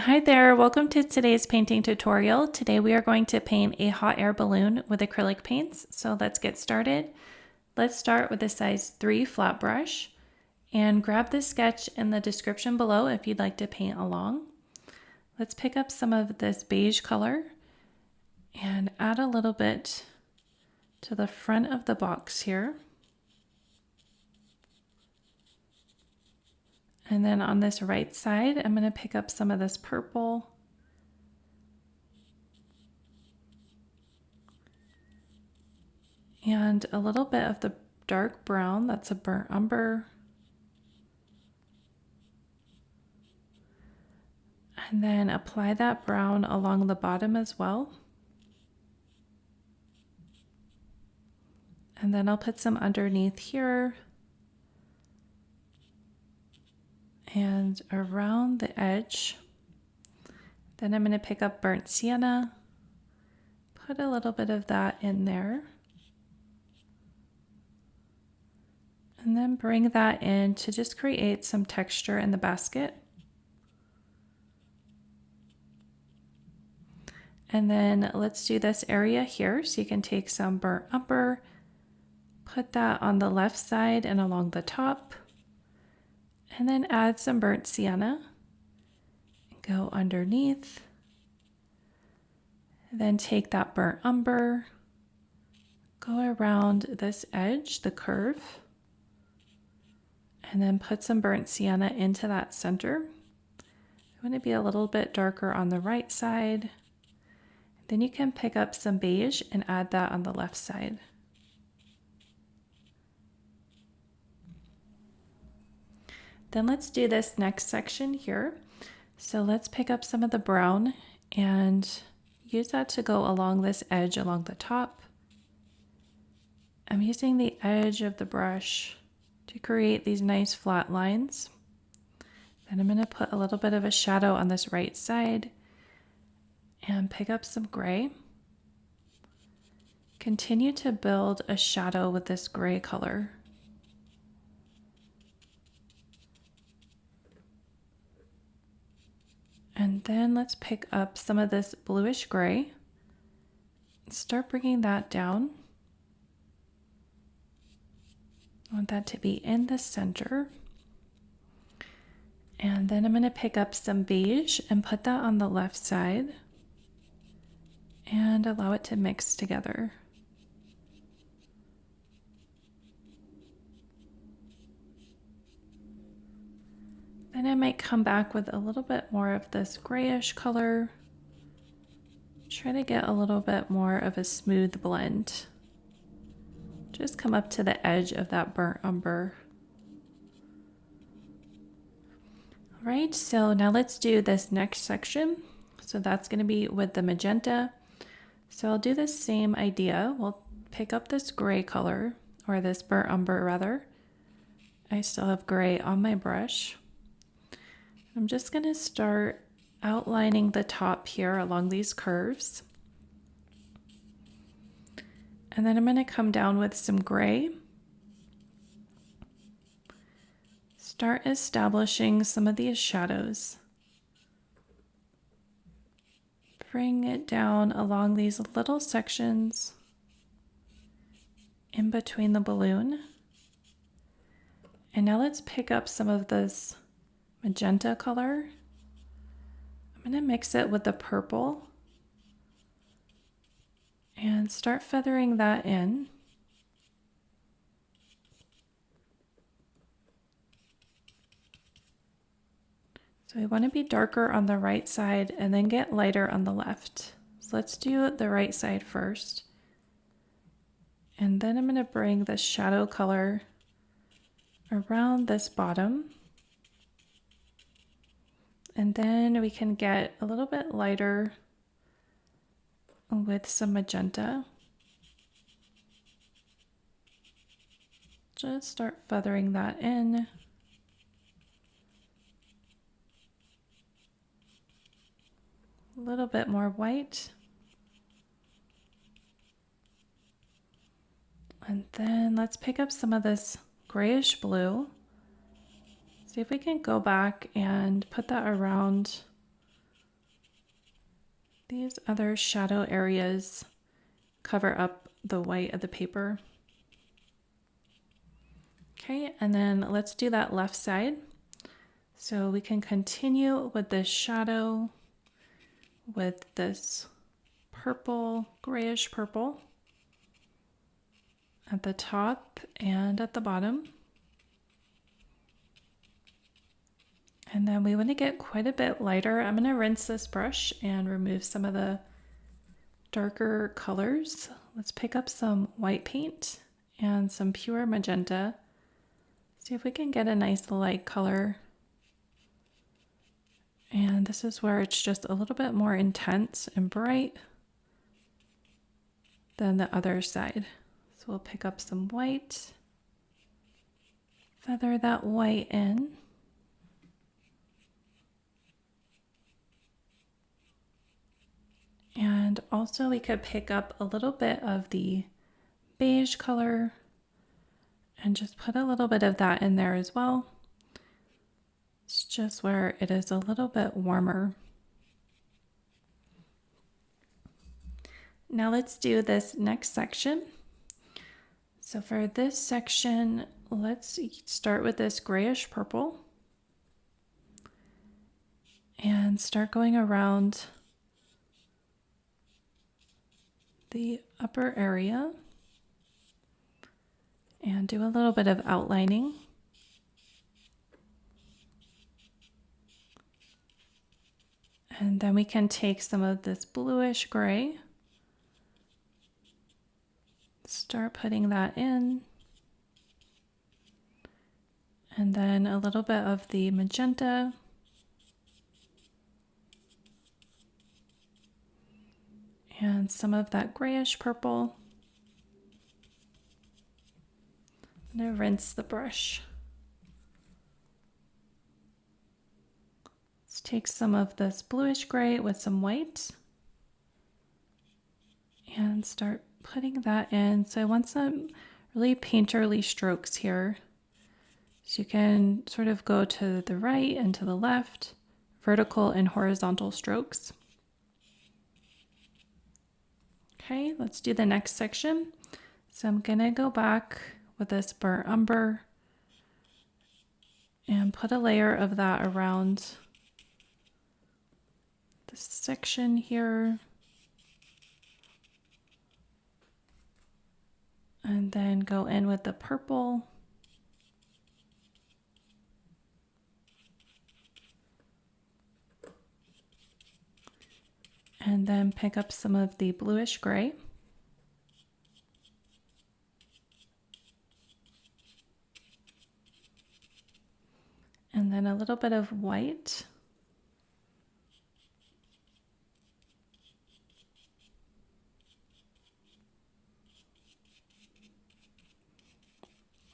Hi there, welcome to today's painting tutorial. Today we are going to paint a hot air balloon with acrylic paints. So let's get started. Let's start with a size 3 flat brush and grab the sketch in the description below if you'd like to paint along. Let's pick up some of this beige color and add a little bit to the front of the box here. And then on this right side, I'm going to pick up some of this purple. And a little bit of the dark brown, that's a burnt umber. And then apply that brown along the bottom as well. And then I'll put some underneath here. And around the edge. Then I'm going to pick up burnt sienna, put a little bit of that in there, and then bring that in to just create some texture in the basket. And then let's do this area here. So you can take some burnt umber, put that on the left side and along the top. And then add some burnt sienna, go underneath, then take that burnt umber, go around this edge, the curve, and then put some burnt sienna into that center. I want to be a little bit darker on the right side. Then you can pick up some beige and add that on the left side. Then let's do this next section here. So let's pick up some of the brown and use that to go along this edge along the top. I'm using the edge of the brush to create these nice flat lines. Then I'm going to put a little bit of a shadow on this right side and pick up some gray. Continue to build a shadow with this gray color. And then let's pick up some of this bluish gray and start bringing that down. I want that to be in the center. And then I'm going to pick up some beige and put that on the left side and allow it to mix together. Then I might come back with a little bit more of this grayish color. Try to get a little bit more of a smooth blend. Just come up to the edge of that burnt umber. All right, so now let's do this next section. So that's going to be with the magenta. So I'll do the same idea. We'll pick up this gray color, or this burnt umber rather. I still have gray on my brush. I'm just going to start outlining the top here along these curves. And then I'm going to come down with some gray. Start establishing some of these shadows. Bring it down along these little sections in between the balloon. And now let's pick up some of this magenta color. I'm going to mix it with the purple and start feathering that in. So we want to be darker on the right side and then get lighter on the left. So let's do the right side first. And then I'm going to bring the shadow color around this bottom. And then we can get a little bit lighter with some magenta. Just start feathering that in. A little bit more white. And then let's pick up some of this grayish blue. See if we can go back and put that around These other shadow areas cover up the white of the paper. Okay, and then let's do that left side. So we can continue with this shadow with this purple, grayish purple at the top and at the bottom. And then we want to get quite a bit lighter. I'm going to rinse this brush and remove some of the darker colors. Let's pick up some white paint and some pure magenta. See if we can get a nice light color. And this is where it's just a little bit more intense and bright than the other side. So we'll pick up some white, feather that white in. And also we could pick up a little bit of the beige color and just put a little bit of that in there as well. It's just where it is a little bit warmer. Now let's do this next section. So for this section, let's start with this grayish purple and start going around the upper area and do a little bit of outlining. And then we can take some of this bluish gray, start putting that in, and then a little bit of the magenta. And some of that grayish purple. I'm going to rinse the brush. Let's take some of this bluish gray with some white and start putting that in. So I want some really painterly strokes here. So you can sort of go to the right and to the left, vertical and horizontal strokes. Okay, let's do the next section. So I'm gonna go back with this burnt umber and put a layer of that around this section here. And then go in with the purple. And then pick up some of the bluish gray. And then a little bit of white.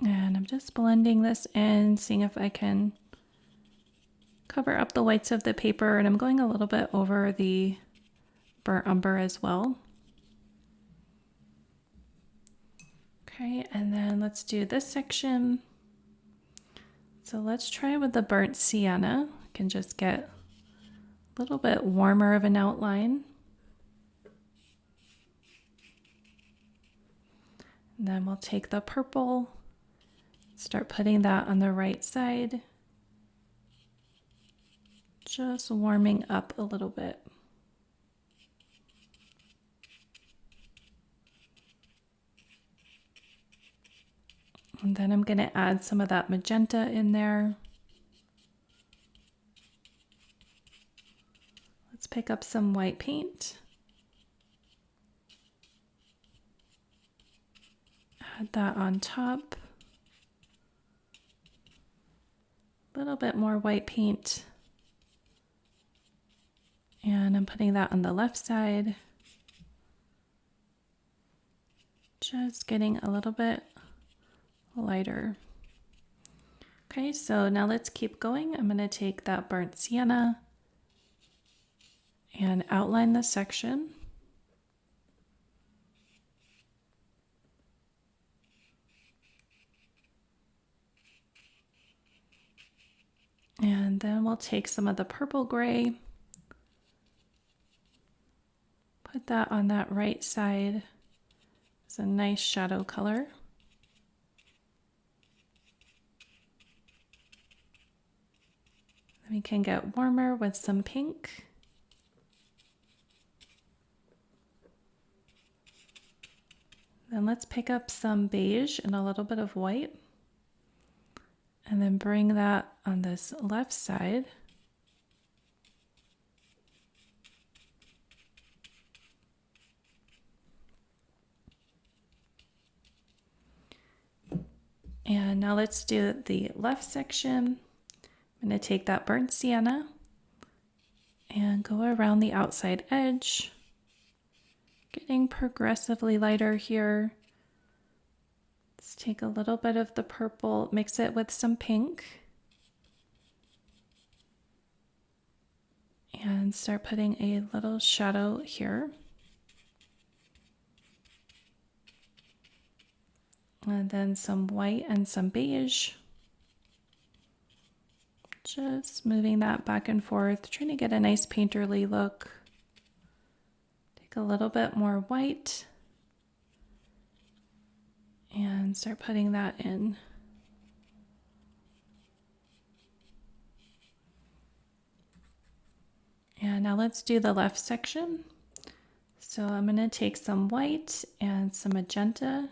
And I'm just blending this in, seeing if I can cover up the whites of the paper. And I'm going a little bit over the burnt umber as well. Okay, and then let's do this section. So let's try with the burnt sienna. I can just get a little bit warmer of an outline. And then we'll take the purple, start putting that on the right side. Just warming up a little bit. And then I'm going to add some of that magenta in there. Let's pick up some white paint. Add that on top. A little bit more white paint. And I'm putting that on the left side. Just getting a little bit lighter. Okay, so now let's keep going. I'm going to take that burnt sienna and outline the section. And then we'll take some of the purple gray Put that on that right side. It's a nice shadow color. We can get warmer with some pink. Then let's pick up some beige and a little bit of white. And then bring that on this left side. And now let's do the left section. I'm going to take that burnt sienna and go around the outside edge, getting progressively lighter here. Let's take a little bit of the purple, mix it with some pink, and start putting a little shadow here. And then some white and some beige. Just moving that back and forth, trying to get a nice painterly look. Take a little bit more white and start putting that in. And now let's do the left section. So I'm going to take some white and some magenta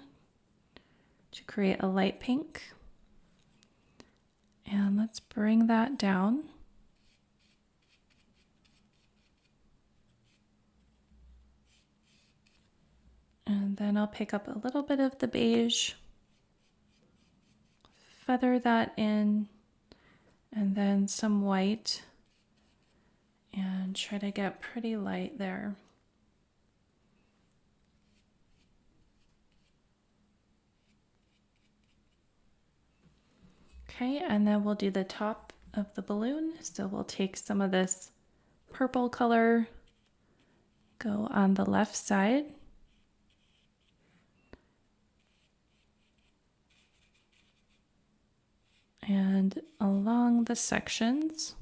to create a light pink. And let's bring that down. And then I'll pick up a little bit of the beige, feather that in, and then some white, and try to get pretty light there. Okay, and then we'll do the top of the balloon. So we'll take some of this purple color, go on the left side. And along the sections.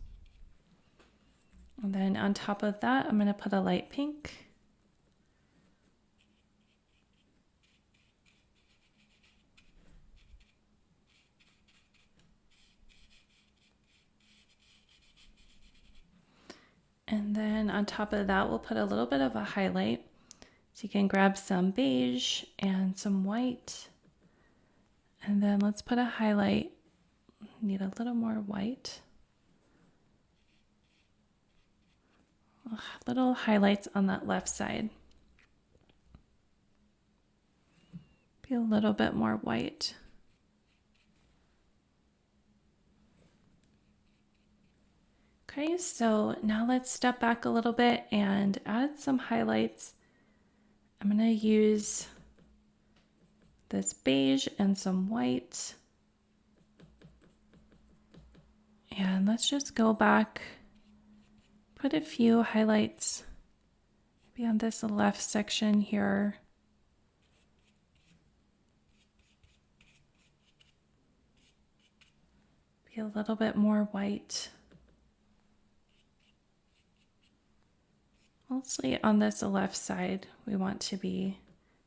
And then on top of that, I'm going to put a light pink. And then on top of that, we'll put a little bit of a highlight. So you can grab some beige and some white. And then let's put a highlight. Need a little more white. Little highlights on that left side. Be a little bit more white. Okay, so now let's step back a little bit and add some highlights. I'm going to use this beige and some white. And let's just go back, put a few highlights maybe on this left section here. Be a little bit more white. Mostly on this left side, we want to be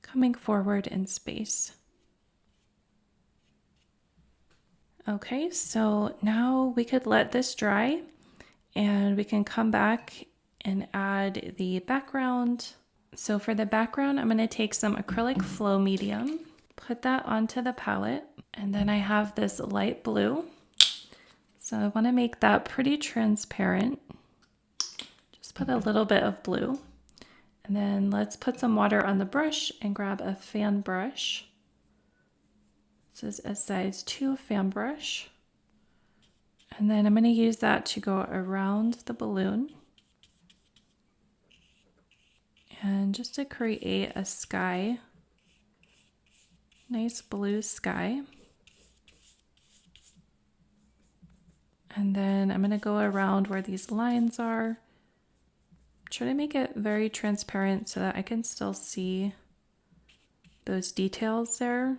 coming forward in space. Okay, so now we could let this dry and we can come back and add the background. So for the background, I'm going to take some acrylic flow medium, put that onto the palette, and then I have this light blue. So I want to make that pretty transparent. Just put a little bit of blue. And then let's put some water on the brush and grab a fan brush. This is a size 2 fan brush. And then I'm going to use that to go around the balloon. And just to create a sky, nice blue sky. And then I'm going to go around where these lines are. Try to make it very transparent so that I can still see those details there.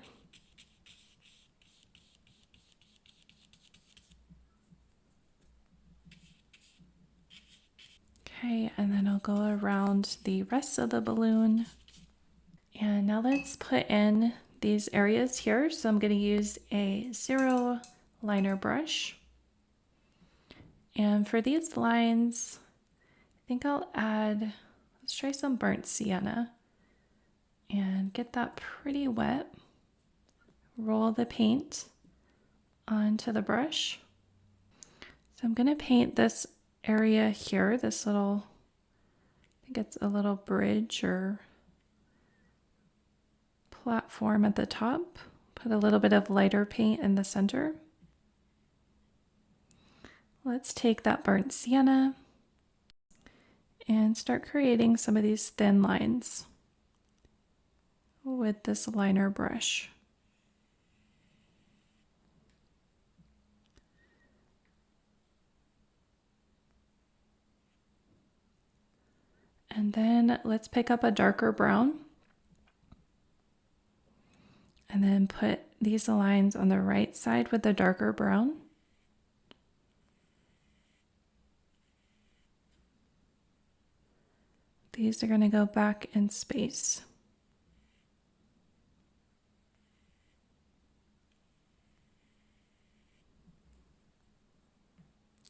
Okay, and then I'll go around the rest of the balloon. And now let's put in these areas here. So I'm going to use a 0 liner brush. And for these lines, I think I'll add, let's try some burnt sienna and get that pretty wet. Roll the paint onto the brush. So I'm going to paint this area here, this little, I think it's a little bridge or platform at the top. Put a little bit of lighter paint in the center. Let's take that burnt sienna and start creating some of these thin lines with this liner brush. And then let's pick up a darker brown and then put these lines on the right side with the darker brown. These are going to go back in space.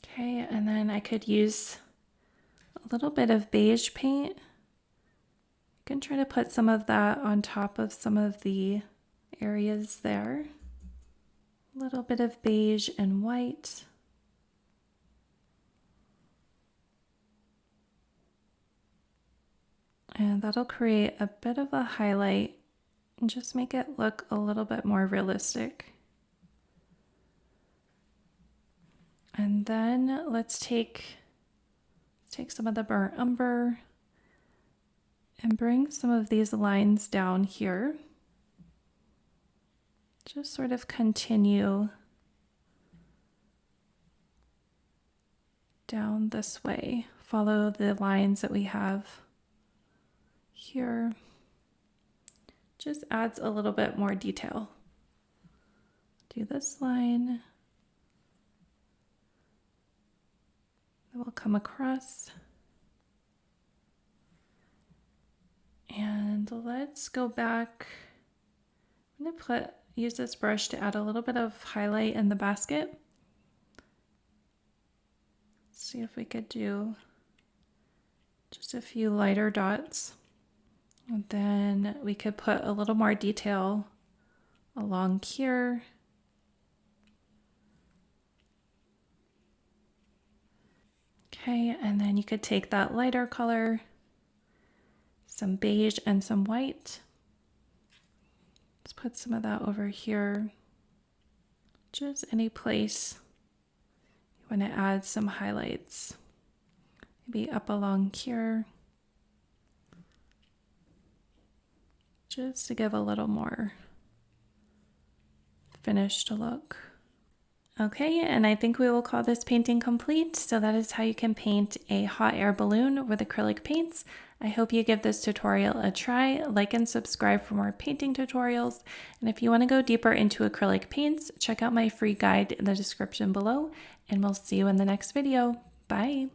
Okay, and then I could use a little bit of beige paint. You can try to put some of that on top of some of the areas there. A little bit of beige and white. And that'll create a bit of a highlight and just make it look a little bit more realistic. And then let's take some of the burnt umber and bring some of these lines down here. Just sort of continue down this way. Follow the lines that we have here. Just adds a little bit more detail. Do this line. Then we'll come across. And let's go back. I'm going to use this brush to add a little bit of highlight in the basket. Let's see if we could do just a few lighter dots. And then we could put a little more detail along here. Okay, and then you could take that lighter color, some beige and some white. Let's put some of that over here. Just any place you want to add some highlights. Maybe up along here. Just to give a little more finished look. Okay, and I think we will call this painting complete. So that is how you can paint a hot air balloon with acrylic paints. I hope you give this tutorial a try, like and subscribe for more painting tutorials. And if you want to go deeper into acrylic paints, check out my free guide in the description below, and we'll see you in the next video. Bye!